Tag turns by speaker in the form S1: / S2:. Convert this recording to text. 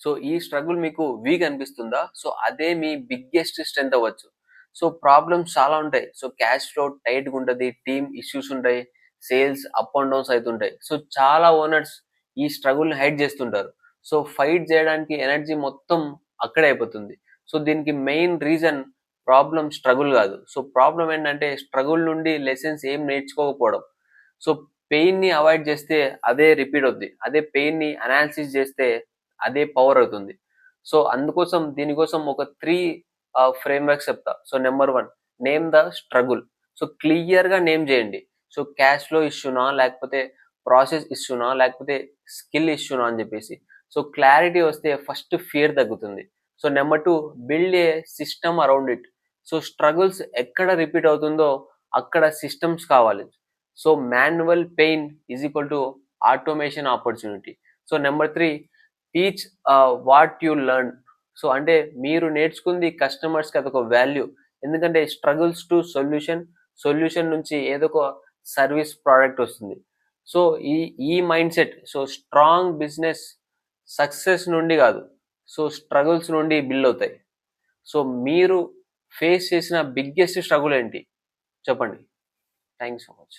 S1: So ఈ struggle మీకు week అనిపిస్తుందా? సో అదే మీ బిగ్గెస్ట్ స్ట్రెంత్ అవ్వచ్చు. సో ప్రాబ్లమ్స్ చాలా ఉంటాయి. సో క్యాష్ ఫ్లో టైట్‌గా ఉంటది. టీమ్ ఇష్యూస్ ఉంటాయి. సేల్స్ అప్ అండ్ డౌన్స్ అయితుంటాయి. సో చాలా ఓనర్స్ ఈ స్ట్రగుల్‌ని హైడ్ చేస్తుంటారు. సో ఫైట్ చేయడానికి ఎనర్జీ మొత్తం అక్కడే అయిపోతుంది. సో దీనికి మెయిన్ రీజన్ ప్రాబ్లమ్ స్ట్రగుల్ కాదు. సో ప్రాబ్లమ్ ఏంటంటే స్ట్రగుల్ నుండి లెసన్స్ ఏం నేర్చుకోకపోవడం. సో పెయిన్‌ని అవాయిడ్ చేస్తే అదే రిపీట్ అవుద్ది. అదే పెయిన్‌ని అనాలిసిస్ చేస్తే అదే పవర్ అవుతుంది. సో అందుకోసం దీనికోసం ఒక 3 ఫ్రేమ్‌వర్క్స్ చెప్తా. So number 1 name the struggle. So క్లియర్‌గా నేమ్ చేయండి. సో క్యాష్ ఫ్లో ఇష్యూనా? లేకపోతే ప్రాసెస్ ఇష్యూనా? లేకపోతే స్కిల్ ఇష్యూనా అని చెప్పేసి. సో క్లారిటీ వస్తే ఫస్ట్ ఫియర్ తగ్గుతుంది. So number 2 build a system around it. So struggles ఎక్కడ రిపీట్ అవుతుందో అక్కడ సిస్టమ్స్ కావాలి. So manual pain is equal to automation opportunity. So number 3 teach what you learn. So అంటే మీరు నేర్చుకుంది కస్టమర్స్‌కి అదొక వాల్యూ. ఎందుకంటే స్ట్రగుల్స్ టు సొల్యూషన్, సొల్యూషన్ నుంచి ఏదో ఒక సర్విస్ ప్రొడక్ట్ వస్తుంది. సో ఈ ఈ mindset so strong business success నుండి కాదు. సో స్ట్రగుల్స్ నుండి బిల్డ్ అవుతాయి. సో మీరు ఫేస్ చేసిన బిగ్గెస్ట్ స్ట్రగుల్ ఏంటి? చెప్పండి. Thank you so much.